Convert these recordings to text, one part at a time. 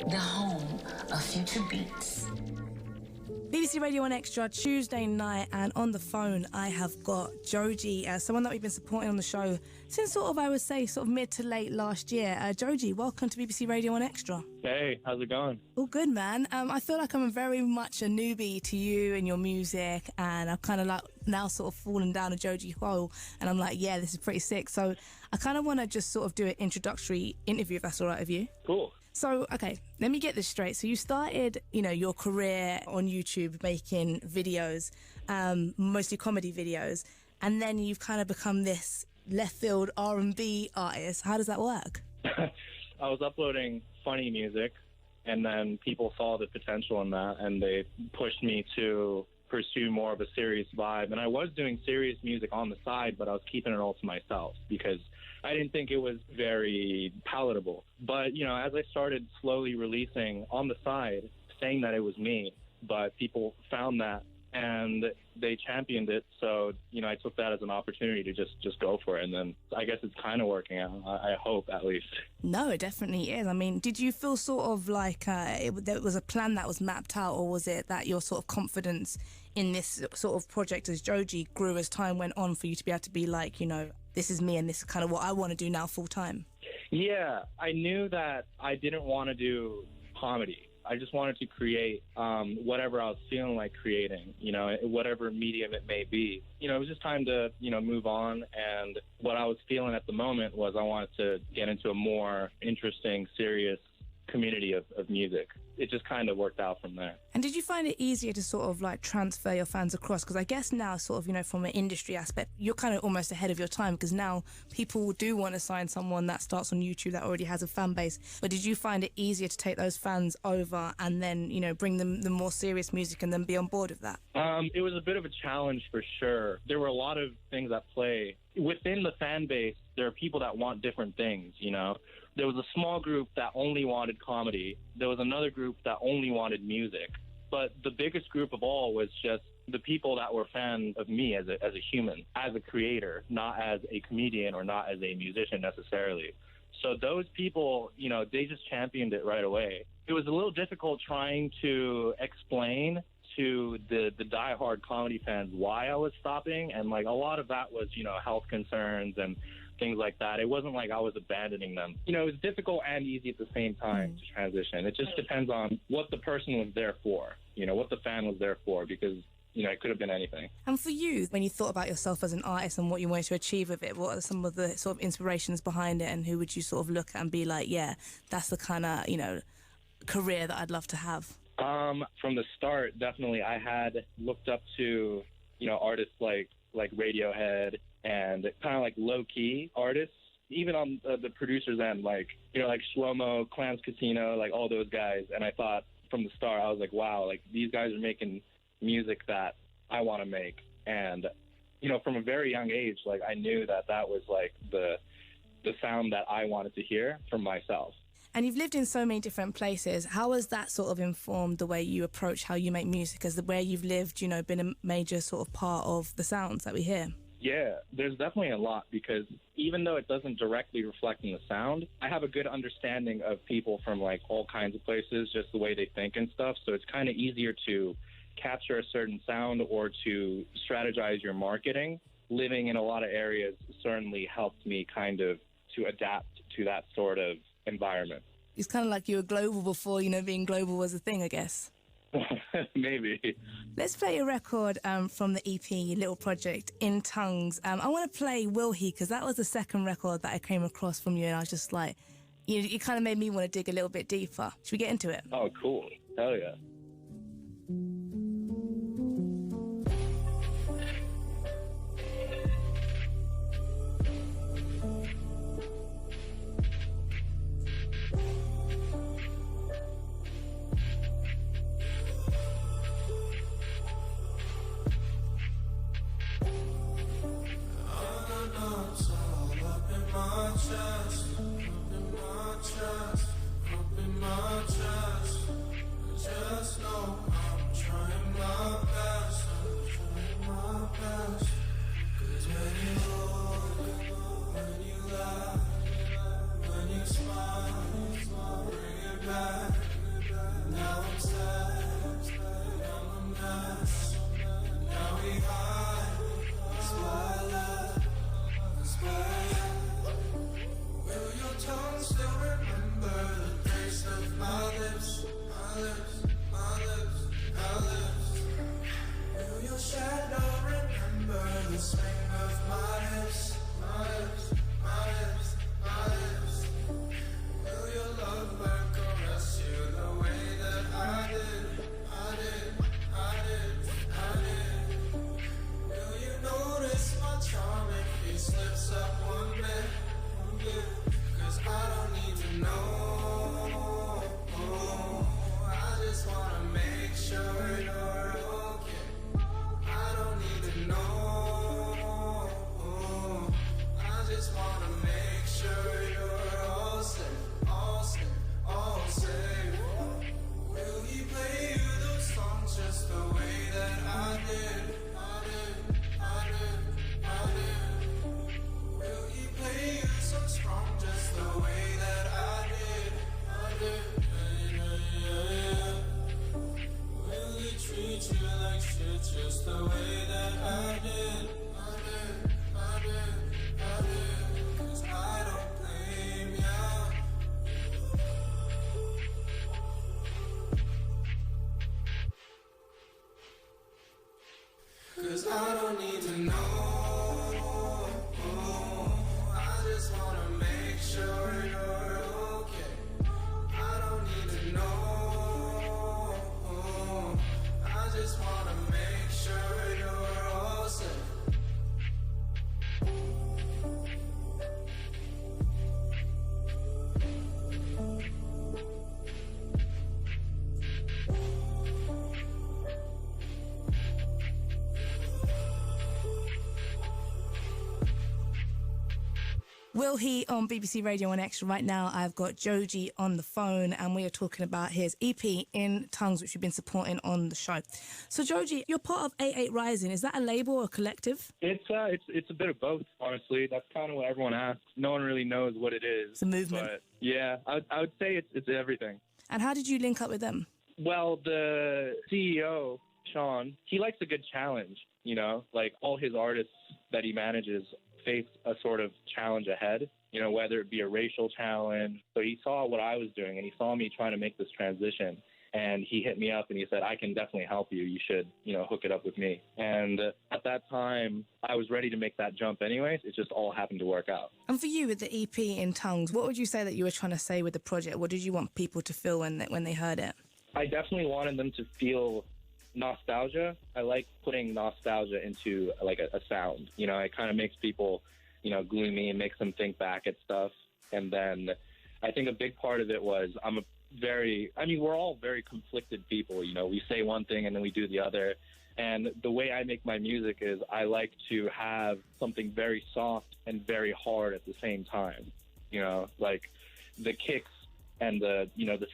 the home of future beats. BBC Radio 1 Extra, Tuesday night, and on the phone I have got Joji, someone that we've been supporting on the show since sort of, I would say, sort of mid to late last year. Joji, welcome to BBC Radio 1 Extra. Hey, how's it going? All good, man. I feel like I'm very much a newbie to you and your music, and I've kind of like now sort of fallen down a Joji hole, and I'm like, yeah, this is pretty sick. So I kind of want to just sort of do an introductory interview, if that's all right with you. Cool. So, okay, let me get this straight. So you started, your career on YouTube making videos, mostly comedy videos, and then you've kind of become this left field R&B artist. How does that work? I was uploading funny music, and then people saw the potential in that, and they pushed me to pursue more of a serious vibe. And I was doing serious music on the side, but I was keeping it all to myself because I didn't think it was very palatable. But, as I started slowly releasing on the side, saying that it was me, but people found that and they championed it. So, I took that as an opportunity to just go for it. And then I guess it's kind of working out. I hope, at least. No, it definitely is. I mean, did you feel sort of like there was a plan that was mapped out, or was it that your sort of confidence in this sort of project as Joji grew as time went on for you to be able to be like, this is me and this is kind of what I want to do now full time? Yeah, I knew that I didn't want to do comedy. I just wanted to create whatever I was feeling like creating, whatever medium it may be. It was just time to, move on. And what I was feeling at the moment was I wanted to get into a more interesting, serious community of music. It just kind of worked out from there. And did you find it easier to sort of like transfer your fans across? Because I guess now sort of, from an industry aspect, you're kind of almost ahead of your time, because now people do want to sign someone that starts on YouTube that already has a fan base. But did you find it easier to take those fans over and then, bring them the more serious music and then be on board with that? It was a bit of a challenge for sure. There were a lot of things at play. Within the fan base, there are people that want different things, There was a small group that only wanted comedy. There was another group that only wanted music. But the biggest group of all was just the people that were fans of me as a human, as a creator, not as a comedian or not as a musician necessarily. So those people, they just championed it right away. It was a little difficult trying to explain to the diehard comedy fans why I was stopping, and like a lot of that was health concerns and things like that. It wasn't like I was abandoning them. It was difficult and easy at the same time to transition. It just depends on what the person was there for, what the fan was there for, because it could have been anything. And for you, when you thought about yourself as an artist and what you wanted to achieve with it, what are some of the sort of inspirations behind it, and who would you sort of look at and be like, yeah, that's the kind of career that I'd love to have? From the start, definitely, I had looked up to, artists like Radiohead and kind of like low-key artists, even on the producer's end, like Shlomo, Clams Casino, like all those guys. And I thought from the start, I was like, wow, like these guys are making music that I want to make. And, from a very young age, like I knew that was like the sound that I wanted to hear from myself. And you've lived in so many different places. How has that sort of informed the way you approach how you make music? Has the where you've lived, been a major sort of part of the sounds that we hear? Yeah, there's definitely a lot, because even though it doesn't directly reflect in the sound, I have a good understanding of people from like all kinds of places, just the way they think and stuff. So it's kind of easier to capture a certain sound or to strategize your marketing. Living in a lot of areas certainly helped me kind of to adapt to that sort of environment. It's kind of like you were global before, being global was a thing, I guess. Maybe. Let's play a record from the EP, Little Project, In Tongues. I want to play Will He, because that was the second record that I came across from you, and I was just like, you kind of made me want to dig a little bit deeper. Should we get into it? Oh, cool. Hell yeah. Up in my chest, just 'Cause I don't need to know. I just wanna make sure you're okay. I don't need to know. I just wanna make sure you're all safe. Will He on BBC Radio 1 Extra. Right now, I've got Joji on the phone, and we are talking about his EP In Tongues, which we've been supporting on the show. So, Joji, you're part of 88 Rising. Is that a label or a collective? It's a bit of both, honestly. That's kind of what everyone asks. No one really knows what it is. It's a movement. But yeah, I would say it's everything. And how did you link up with them? Well, the CEO, Sean, he likes a good challenge, you know? Like, all his artists that he manages face a sort of challenge ahead, you know, whether it be a racial challenge. So he saw what I was doing, and he saw me trying to make this transition. And he hit me up and he said, I can definitely help you. You should, you know, hook it up with me. And at that time, I was ready to make that jump anyways. It just all happened to work out. And for you, with the EP In Tongues, what would you say that you were trying to say with the project? What did you want people to feel when they heard it? I definitely wanted them to feel nostalgia. I like putting nostalgia into like a sound. You know, it kind of makes people, you know, gloomy and makes them think back at stuff. And then I think a big part of it was we're all very conflicted people. You know, we say one thing and then we do the other. And the way I make my music is I like to have something very soft and very hard at the same time. You know, like the kicks and the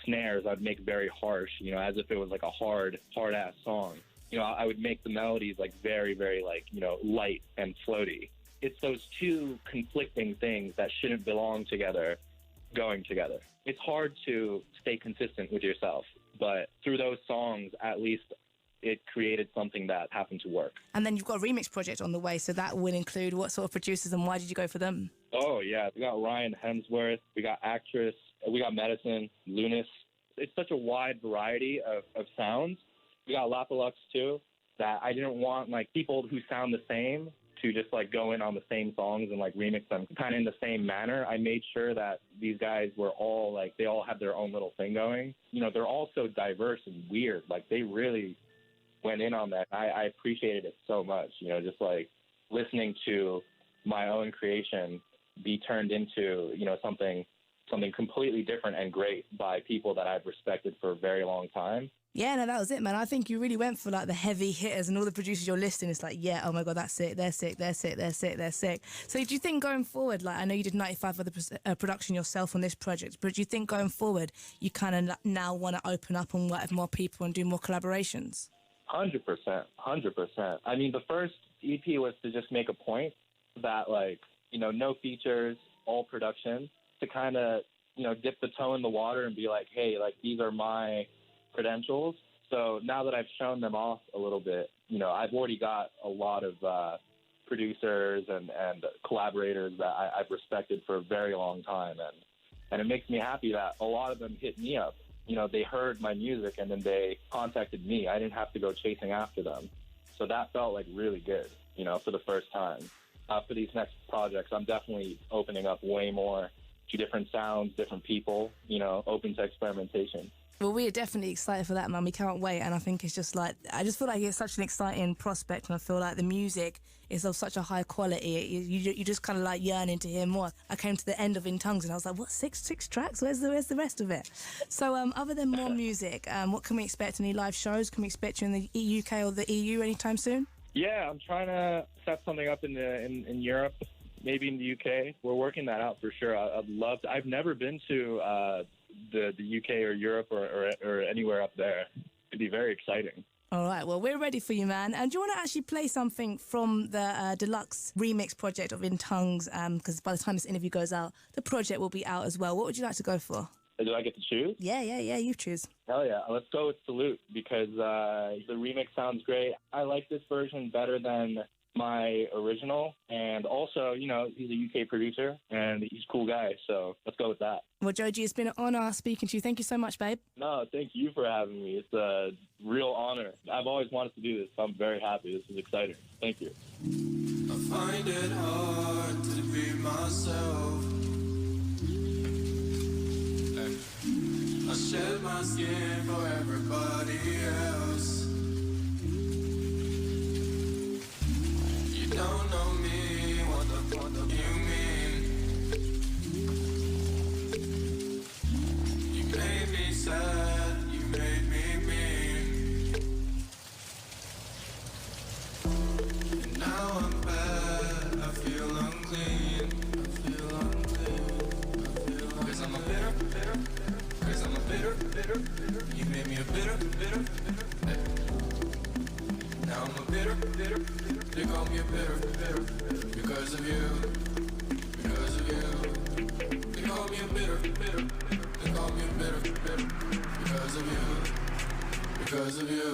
snares I'd make very harsh, you know, as if it was like a hard ass song. You know, I would make the melodies like very, very like, you know, light and floaty. It's those two conflicting things that shouldn't belong together going together. It's hard to stay consistent with yourself, but through those songs, at least it created something that happened to work. And then you've got a remix project on the way, so that will include what sort of producers and why did you go for them? Oh, yeah. We got Ryan Hemsworth, we got Actress, we got Medicine, Lunis. It's such a wide variety of sounds. We got Lapalux, too, that I didn't want, like, people who sound the same to just, like, go in on the same songs and, like, remix them kind of in the same manner. I made sure that these guys were all, like, they all have their own little thing going. You know, they're all so diverse and weird. Like, they really went in on that. I appreciated it so much, you know, just, like, listening to my own creation be turned into, you know, something completely different and great by people that I've respected for a very long time. Yeah, no, that was it, man. I think you really went for, like, the heavy hitters and all the producers you're listing. It's like, yeah, oh, my God, that's sick. They're sick, they're sick, they're sick, they're sick. So do you think going forward, like, I know you did 95 of the production yourself on this project, but do you think going forward you kind of now want to open up and work with more people and do more collaborations? 100%. I mean, the first EP was to just make a point that, like, you know, no features, all production, to kind of, you know, dip the toe in the water and be like, hey, like, these are my credentials. So now that I've shown them off a little bit, you know, I've already got a lot of producers and collaborators that I've respected for a very long time. And it makes me happy that a lot of them hit me up. You know, they heard my music and then they contacted me. I didn't have to go chasing after them. So that felt like really good, you know, for the first time. For these next projects, I'm definitely opening up way more to different sounds, different people, you know, open to experimentation. Well, we are definitely excited for that, man. We can't wait. And I think it's just like, I just feel like it's such an exciting prospect. And I feel like the music is of such a high quality. You just kind of like yearning to hear more. I came to the end of In Tongues and I was like, what, six tracks? Where's the rest of it? So other than more music, what can we expect? Any live shows? Can we expect you in the UK or the EU anytime soon? Yeah, I'm trying to set something up in Europe, maybe in the UK. We're working that out for sure. I'd love to. I've never been to the UK or Europe or anywhere up there. It'd be very exciting. All right, well, we're ready for you, man. And do you want to actually play something from the deluxe remix project of In Tongues? Because by the time this interview goes out, the project will be out as well. What would you like to go for? Do I get to choose? Yeah, you choose. Hell yeah. Let's go with Salute because the remix sounds great. I like this version better than my original. And also, you know, he's a UK producer and he's a cool guy. So let's go with that. Well, Joji, it's been an honor speaking to you. Thank you so much, babe. No, thank you for having me. It's a real honor. I've always wanted to do this. So I'm very happy. This is exciting. Thank you. I find it hard to be myself. I shed my skin for everybody else. You don't know me, what the fuck do you mean? You made me sad, you made me mean. And now I'm bad, I feel unclean. I feel unclean, I feel unclean. 'Cause I'm a bitter. Cause I'm a bitter. You made me a bitter. Hey. Now I'm a bitter. They call me a bitter. Because of you. They call me a bitter. They call me a bitter. Because of you. Because of you.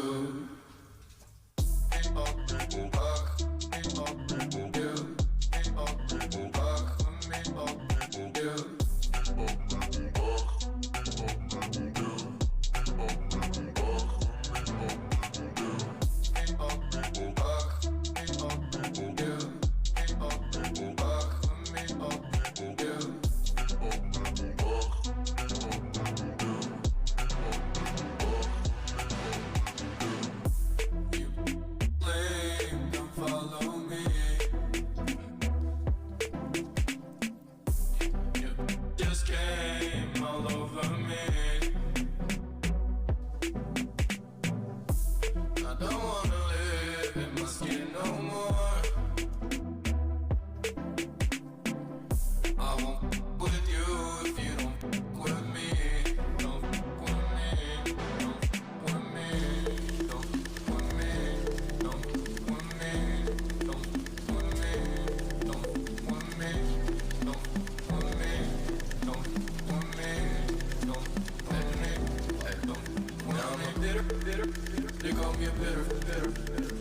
They call me a bitter.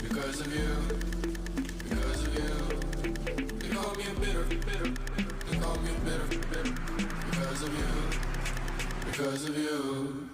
Because of you. They call me a bitter. They call me a bitter. Because of you.